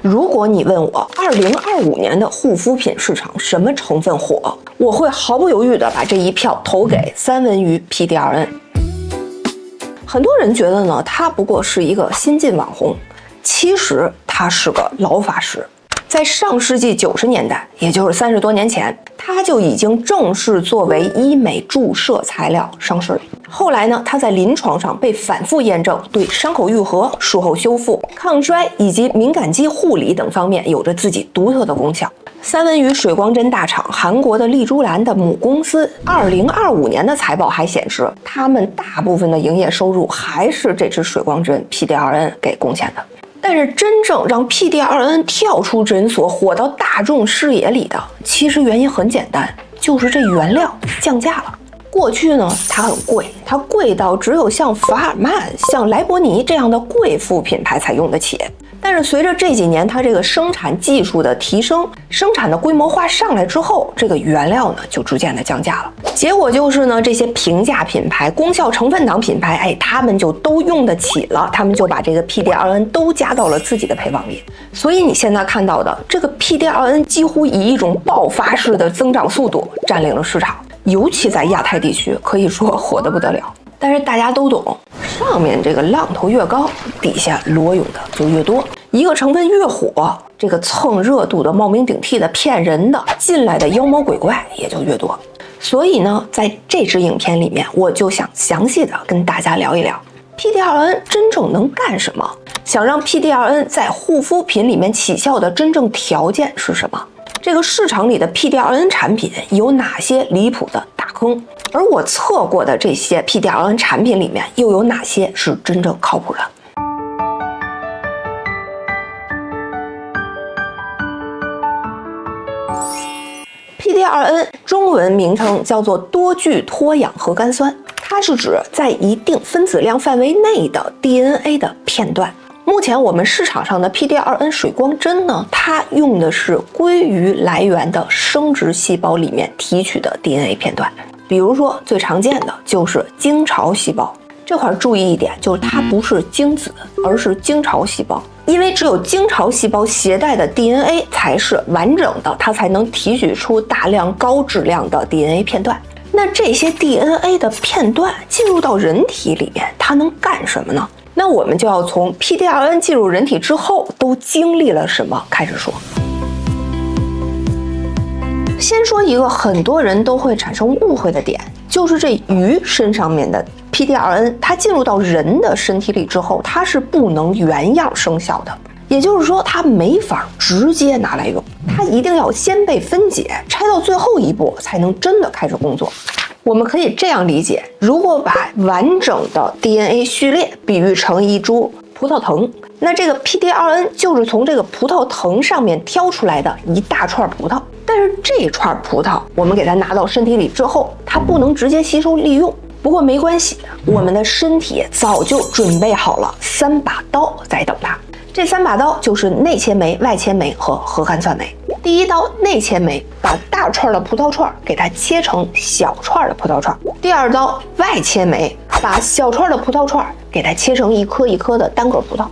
如果你问我2025年的护肤品市场什么成分火，我会毫不犹豫地把这一票投给三文鱼 PDRN。很多人觉得呢，他不过是一个新晋网红，其实他是个老法师。在上世纪90年代，也就是30多年前，他就已经正式作为医美注射材料上市了。后来呢，他在临床上被反复验证，对伤口愈合、术后修复、抗衰以及敏感肌护理等方面有着自己独特的功效。三文鱼水光针大厂韩国的丽珠兰的母公司2025年的财报还显示，他们大部分的营业收入还是这支水光针 PDRN 给贡献的。但是真正让 PDRN 跳出诊所火到大众视野里的，其实原因很简单，就是这原料降价了。过去呢，它很贵，它贵到只有像法尔曼、像莱博尼这样的贵妇品牌才用得起。但是随着这几年它这个生产技术的提升，生产的规模化上来之后，这个原料呢就逐渐的降价了。结果就是呢，这些平价品牌、功效成分党品牌，他们就都用得起了，他们就把这个 PDRN 都加到了自己的配方里。所以你现在看到的这个 PDRN 几乎以一种爆发式的增长速度占领了市场，尤其在亚太地区，可以说火得不得了。但是大家都懂，上面这个浪头越高，底下裸泳的就越多。一个成分越火，这个蹭热度的冒名顶替的骗人的进来的妖魔鬼怪也就越多。所以呢，在这支影片里面，我就想详细的跟大家聊一聊 PDRN 真正能干什么，想让 PDRN 在护肤品里面起效的真正条件是什么，这个市场里的 PDRN 产品有哪些离谱的大坑，而我测过的这些 PDRN 产品里面又有哪些是真正靠谱的。PDRN 中文名称叫做多聚脱氧核苷酸，它是指在一定分子量范围内的 DNA 的片段。目前我们市场上的 PDRN 水光针呢，它用的是归于来源的生殖细胞里面提取的 DNA 片段，比如说最常见的就是精巢细胞。这块注意一点，就是它不是精子，而是精巢细胞，因为只有精巢细胞携带的 DNA 才是完整的，它才能提取出大量高质量的 DNA 片段。那这些 DNA 的片段进入到人体里面，它能干什么呢？那我们就要从 PDRN 进入人体之后都经历了什么开始说。先说一个很多人都会产生误会的点，就是这鱼身上面的 PDRN 它进入到人的身体里之后，它是不能原样生效的，也就是说它没法直接拿来用，它一定要先被分解，拆到最后一步才能真的开始工作。我们可以这样理解，如果把完整的 DNA 序列比喻成一株葡萄藤，那这个 PDRN 就是从这个葡萄藤上面挑出来的一大串葡萄。但是这串葡萄我们给它拿到身体里之后，它不能直接吸收利用。不过没关系，我们的身体早就准备好了3把刀在等它。这3把刀就是内切酶、外切酶和核苷酸酶。第一刀内切酶，把大串的葡萄串给它切成小串的葡萄串。第二刀外切酶，把小串的葡萄串给它切成一颗一颗的单个葡萄。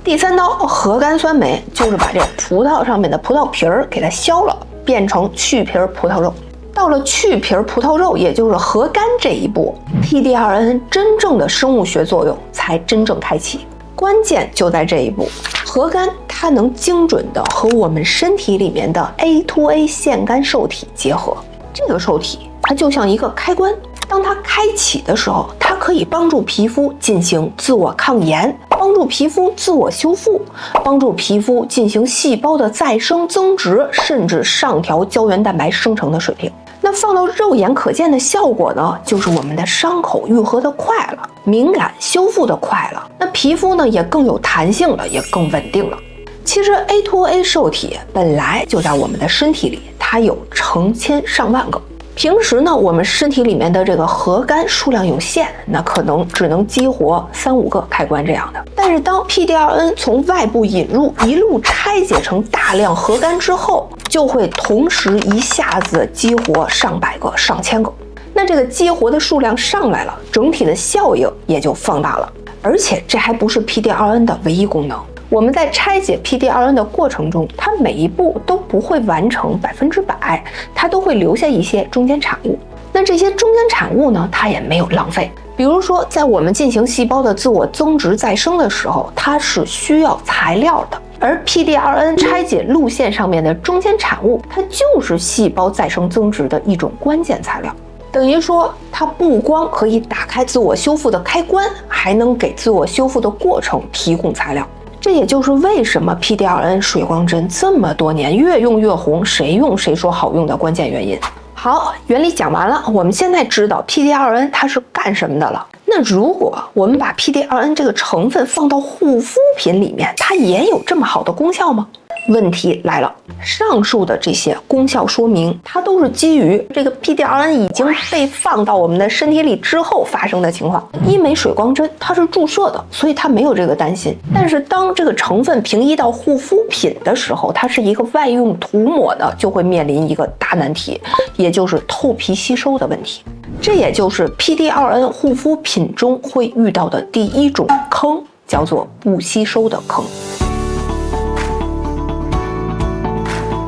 第三刀核苷酸酶，就是把这葡萄上面的葡萄皮儿给它削了，变成去皮葡萄肉。到了去皮葡萄肉，也就是核苷这一步， PDRN 真正的生物学作用才真正开启。关键就在这一步，核苷它能精准的和我们身体里面的 A2A 腺苷受体结合。这个受体它就像一个开关，当它开启的时候，它可以帮助皮肤进行自我抗炎，帮助皮肤自我修复，帮助皮肤进行细胞的再生增殖，甚至上调胶原蛋白生成的水平。那放到肉眼可见的效果呢，就是我们的伤口愈合的快了，敏感修复的快了，那皮肤呢也更有弹性了，也更稳定了。其实 A2A 受体本来就在我们的身体里，它有成千上万个。平时呢，我们身体里面的这个核苷数量有限，那可能只能激活3、5个开关这样的。但是当 PDRN 从外部引入，一路拆解成大量核苷之后，就会同时一下子激活上百个、上千个。那这个激活的数量上来了，整体的效应也就放大了。而且这还不是 PDRN 的唯一功能。我们在拆解 PD-RN 的过程中，它每一步都不会完成100%，它都会留下一些中间产物。那这些中间产物呢，它也没有浪费。比如说，在我们进行细胞的自我增殖再生的时候，它是需要材料的。而 PD-RN 拆解路线上面的中间产物，它就是细胞再生增殖的一种关键材料。等于说，它不光可以打开自我修复的开关，还能给自我修复的过程提供材料。这也就是为什么 PD-RN 水光针这么多年越用越红，谁用谁说好用的关键原因。好，原理讲完了，我们现在知道 PD-RN 它是干什么的了。那如果我们把 PD-RN 这个成分放到护肤品里面，它也有这么好的功效吗？问题来了，上述的这些功效说明，它都是基于这个 PD-RN 已经被放到我们的身体里之后发生的情况。医美水光针它是注射的，所以它没有这个担心。但是当这个成分平移到护肤品的时候，它是一个外用涂抹的，就会面临一个大难题，也就是透皮吸收的问题。这也就是 PD-RN 护肤品中会遇到的第一种坑，叫做不吸收的坑。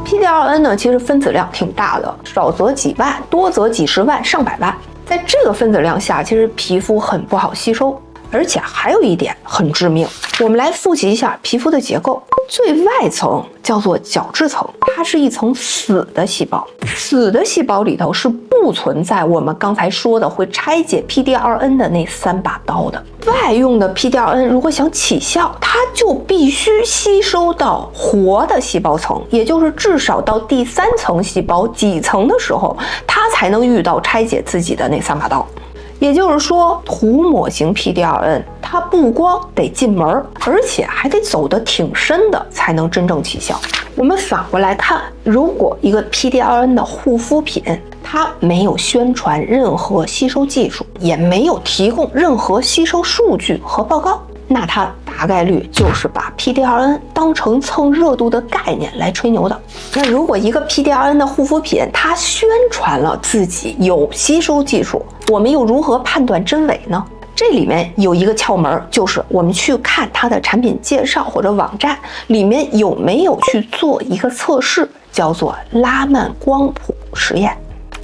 PD-RN 呢，其实分子量挺大的，少则几万，多则几十万、上百万。在这个分子量下，其实皮肤很不好吸收，而且还有一点很致命。我们来复习一下皮肤的结构，最外层叫做角质层，它是一层死的细胞。死的细胞里头是不存在我们刚才说的会拆解 PD-RN 的那3把刀的。外用的 PD-RN 如果想起效，它就必须吸收到活的细胞层，也就是至少到第3层细胞几层的时候，它才能遇到拆解自己的那3把刀。也就是说，涂抹型 PD-RN 它不光得进门，而且还得走得挺深的，才能真正起效。我们反过来看，如果一个 PD-RN 的护肤品，它没有宣传任何吸收技术，也没有提供任何吸收数据和报告，那它大概率就是把 PD-RN 当成蹭热度的概念来吹牛的。那如果一个 PD-RN 的护肤品，它宣传了自己有吸收技术，我们又如何判断真伪呢？这里面有一个窍门，就是我们去看它的产品介绍或者网站里面有没有去做一个测试，叫做拉曼光谱实验。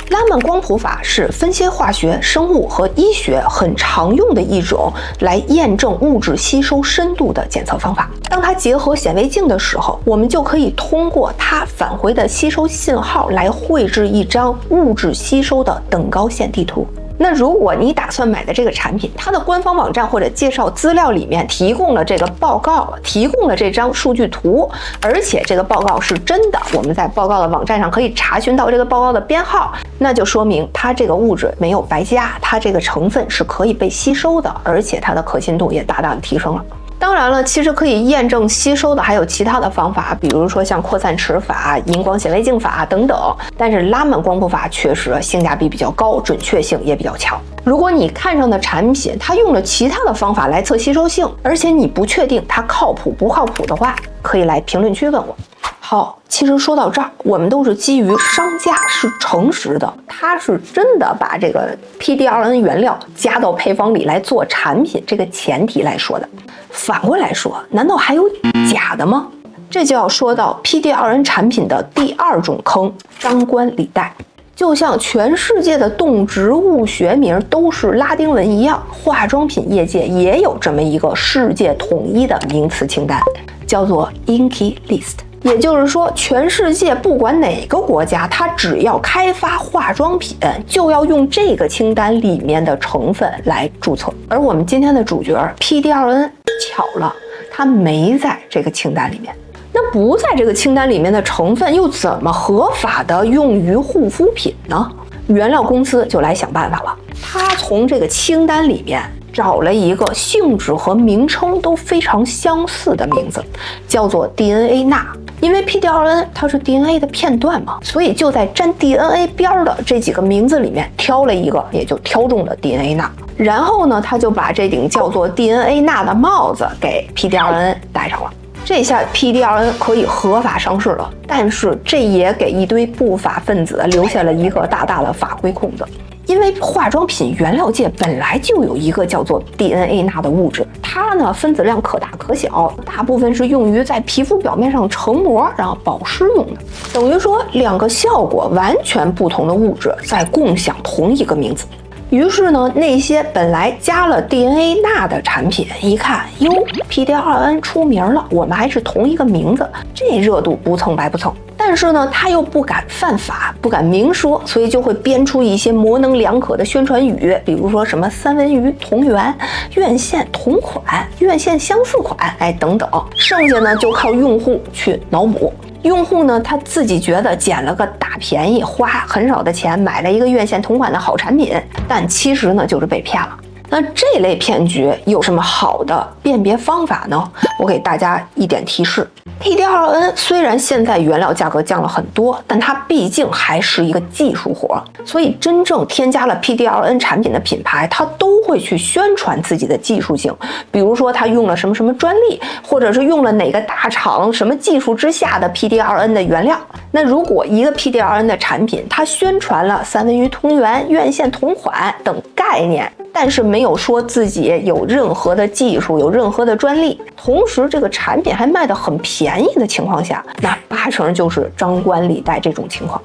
拉曼光谱法是分析化学、生物和医学很常用的一种来验证物质吸收深度的检测方法。当它结合显微镜的时候，我们就可以通过它返回的吸收信号来绘制一张物质吸收的等高线地图。那如果你打算买的这个产品，它的官方网站或者介绍资料里面提供了这个报告，提供了这张数据图，而且这个报告是真的，我们在报告的网站上可以查询到这个报告的编号，那就说明它这个物质没有白加，它这个成分是可以被吸收的，而且它的可信度也大大的提升了。当然了，其实可以验证吸收的还有其他的方法，比如说像扩散池法、荧光显微镜法等等。但是拉曼光谱法确实性价比比较高，准确性也比较强。如果你看上的产品它用了其他的方法来测吸收性，而且你不确定它靠谱不靠谱的话，可以来评论区问我。好，其实说到这儿，我们都是基于商家是诚实的，他是真的把这个 PD-RN 原料加到配方里来做产品这个前提来说的。反过来说，难道还有假的吗？这就要说到 PD-RN 产品的第2种坑——张冠李戴。就像全世界的动植物学名都是拉丁文一样，化妆品业界也有这么一个世界统一的名词清单，叫做 INCI List。也就是说，全世界不管哪个国家，它只要开发化妆品，就要用这个清单里面的成分来注册。而我们今天的主角 PD-RN， 巧了，它没在这个清单里面。那不在这个清单里面的成分又怎么合法的用于护肤品呢？原料公司就来想办法了，他从这个清单里面找了一个性质和名称都非常相似的名字，叫做 DNA 钠。因为 PD-RN 它是 DNA 的片段嘛，所以就在沾 DNA 边的这几个名字里面挑了一个，也就挑中了 DNA 钠。然后呢，他就把这顶叫做 DNA 钠的帽子给 PD-RN 戴上了。这下 PD-RN 可以合法上市了，但是这也给一堆不法分子留下了一个大大的法规空子。因为化妆品原料界本来就有一个叫做 DNA 钠的物质，它它呢分子量可大可小，大部分是用于在皮肤表面上成膜，然后保湿用的。等于说2个效果完全不同的物质在共享同一个名字。于是呢，那些本来加了 DNA 钠的产品，一看哟 ，PD-2N 出名了，我们还是同一个名字，这热度不蹭白不蹭。但是呢，他又不敢犯法，不敢明说，所以就会编出一些模棱两可的宣传语，比如说什么三文鱼同源、院线同款、院线相似款，等等。剩下呢，就靠用户去脑补。用户呢，他自己觉得捡了个大便宜，花很少的钱买了一个院线同款的好产品，但其实呢，就是被骗了。那这类骗局有什么好的辨别方法呢？我给大家一点提示。PD-2N 虽然现在原料价格降了很多，但它毕竟还是一个技术活，所以真正添加了 PD-2N 产品的品牌，它都会去宣传自己的技术性，比如说它用了什么什么专利，或者是用了哪个大厂什么技术之下的 PD-2N 的原料。那如果一个 PD-2N 的产品，它宣传了三文鱼同源、院线同款等概念，但是没有说自己有任何的技术，有任何的专利，同时这个产品还卖得很便宜的情况下，那80%就是张冠李戴这种情况。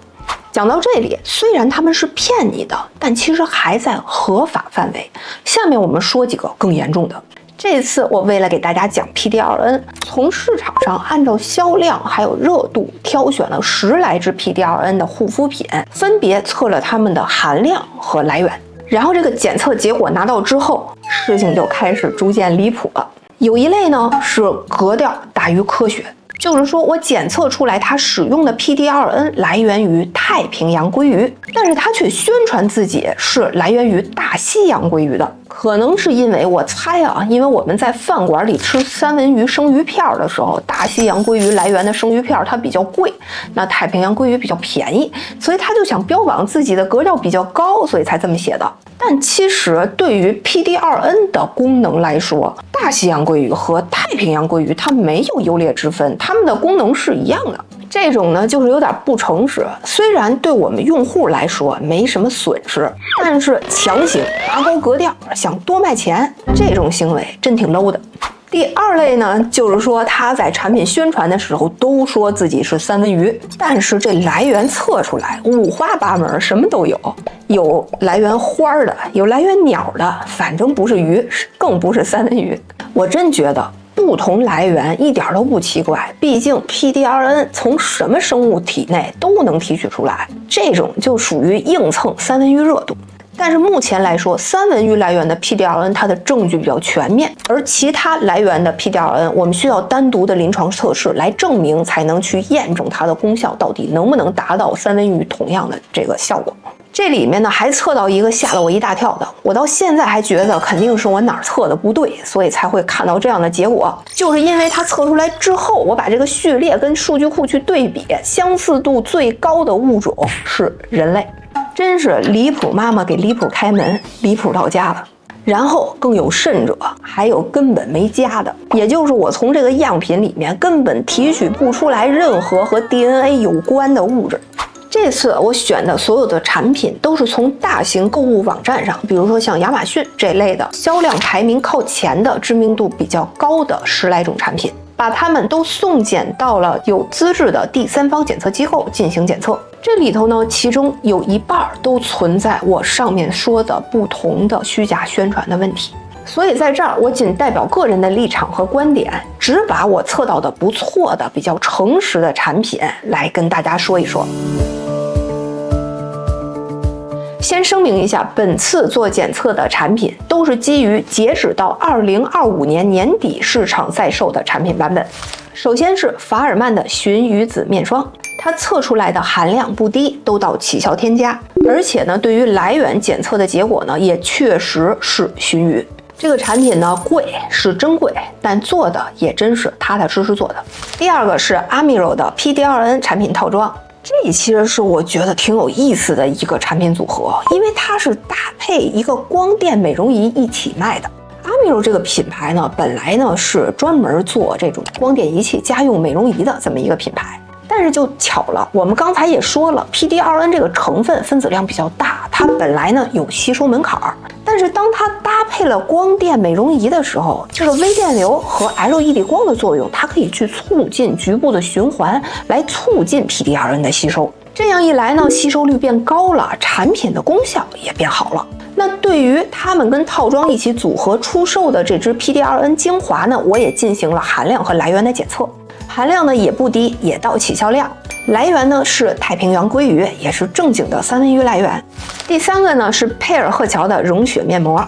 讲到这里，虽然他们是骗你的，但其实还在合法范围。下面我们说几个更严重的。这次我为了给大家讲 PD-2N， 从市场上按照销量还有热度挑选了10来支 PD-2N 的护肤品，分别测了它们的含量和来源。然后这个检测结果拿到之后，事情就开始逐渐离谱了。有一类呢是格调大于科学，就是说我检测出来它使用的 PD-2N 来源于太平洋鲑鱼，但是它却宣传自己是来源于大西洋鲑鱼的。可能是因为我猜啊，因为我们在饭馆里吃三文鱼生鱼片的时候，大西洋鲑鱼来源的生鱼片它比较贵，那太平洋鲑鱼比较便宜，所以他就想标榜自己的格调比较高，所以才这么写的。但其实对于 PD-2N 的功能来说，大西洋鲑鱼和太平洋鲑鱼它没有优劣之分，它们的功能是一样的。这种呢就是有点不诚实，虽然对我们用户来说没什么损失，但是强行拔高格调，想多卖钱，这种行为真挺 low 的。第二类呢，就是说他在产品宣传的时候都说自己是三文鱼，但是这来源测出来五花八门，什么都有，有来源花的，有来源鸟的，反正不是鱼，更不是三文鱼。我真觉得不同来源一点都不奇怪，毕竟 PD-2N 从什么生物体内都能提取出来，这种就属于硬蹭三文鱼热度。但是目前来说，三文鱼来源的 PD-2N 它的证据比较全面，而其他来源的 PD-2N 我们需要单独的临床测试来证明，才能去验证它的功效到底能不能达到三文鱼同样的这个效果。这里面呢还测到一个吓了我一大跳的，我到现在还觉得肯定是我哪儿测的不对，所以才会看到这样的结果，就是因为它测出来之后，我把这个序列跟数据库去对比，相似度最高的物种是人类。真是离谱妈妈给离谱开门，离谱到家了。然后更有甚者，还有根本没加的，也就是我从这个样品里面根本提取不出来任何和 DNA 有关的物质。这次我选的所有的产品都是从大型购物网站上，比如说像亚马逊这类的销量排名靠前的、知名度比较高的10来种产品，把它们都送检到了有资质的第三方检测机构进行检测。这里头呢，其中有一半都存在我上面说的不同的虚假宣传的问题。所以在这儿，我仅代表个人的立场和观点，只把我测到的不错的、比较诚实的产品来跟大家说一说。先声明一下，本次做检测的产品都是基于截止到2025年年底市场在售的产品版本。首先是法尔曼的鲟鱼子面霜，它测出来的含量不低，都到起效添加，而且呢，对于来源检测的结果呢，也确实是鲟鱼。这个产品呢贵是真贵，但做的也真是踏踏实实做的。第二个是 Amiro 的 PD-2N 产品套装。这其实是我觉得挺有意思的一个产品组合，因为它是搭配一个光电美容仪一起卖的。Amiro 这个品牌呢，本来呢是专门做这种光电仪器家用美容仪的这么一个品牌，但是就巧了，我们刚才也说了 ，PD-2N 这个成分分子量比较大，它本来呢有吸收门槛，但但是当它搭配了光电美容仪的时候，这个微电流和 LED 光的作用，它可以去促进局部的循环，来促进 PDRN 的吸收。这样一来呢，吸收率变高了，产品的功效也变好了。那对于他们跟套装一起组合出售的这支 PDRN 精华呢，我也进行了含量和来源的检测，含量呢也不低，也到起效量。来源呢是太平洋鲑鱼，也是正经的三文鱼来源。第三个呢是佩尔赫乔的溶血面膜。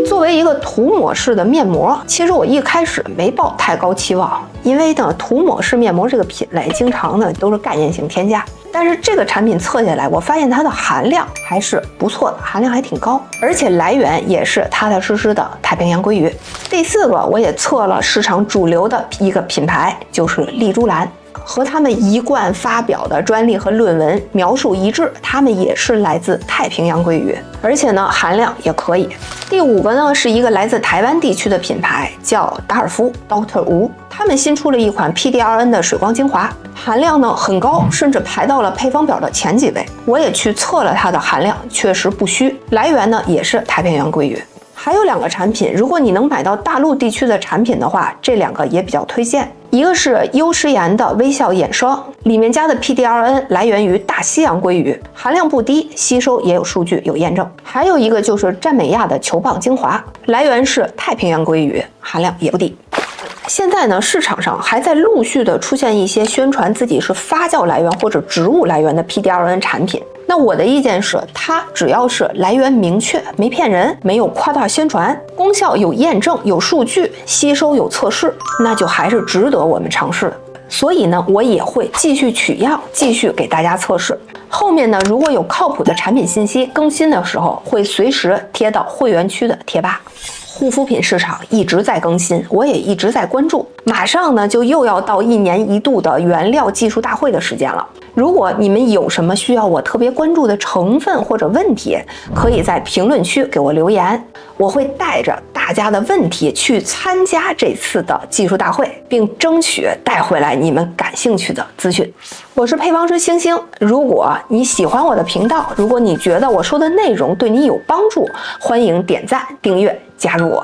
作为一个涂抹式的面膜，其实我一开始没抱太高期望，因为呢涂抹式面膜这个品类经常呢都是概念性添加。但是这个产品测下来，我发现它的含量还是不错的，含量还挺高，而且来源也是踏踏实实的太平洋鲑鱼。第四个，我也测了市场主流的一个品牌，就是丽珠兰。和他们一贯发表的专利和论文描述一致，他们也是来自太平洋鲑鱼，而且呢含量也可以。第五个呢是一个来自台湾地区的品牌，叫达尔夫 Dr. Wu， 他们新出了一款 PDRN 的水光精华，含量呢很高，甚至排到了配方表的前几位。我也去测了它的含量，确实不虚，来源呢也是太平洋鲑鱼。还有两个产品，如果你能买到大陆地区的产品的话，这两个也比较推荐。一个是优诗颜的微笑眼霜，里面加的 PDRN 来源于大西洋鲑鱼，含量不低，吸收也有数据有验证。还有一个就是占美亚的球棒精华，来源是太平洋鲑鱼，含量也不低。现在呢，市场上还在陆续的出现一些宣传自己是发酵来源或者植物来源的 PDRN 产品。那我的意见是，它只要是来源明确，没骗人，没有夸大宣传，功效有验证、有数据，吸收有测试，那就还是值得我们尝试的。所以呢，我也会继续取样，继续给大家测试。后面呢，如果有靠谱的产品信息更新的时候，会随时贴到会员区的贴吧。护肤品市场一直在更新，我也一直在关注。马上呢，就又要到1年1度的原料技术大会的时间了。如果你们有什么需要我特别关注的成分或者问题，可以在评论区给我留言，我会带着大家的问题去参加这次的技术大会，并争取带回来你们感兴趣的资讯。我是配方师星星，如果你喜欢我的频道，如果你觉得我说的内容对你有帮助，欢迎点赞、订阅、加入我。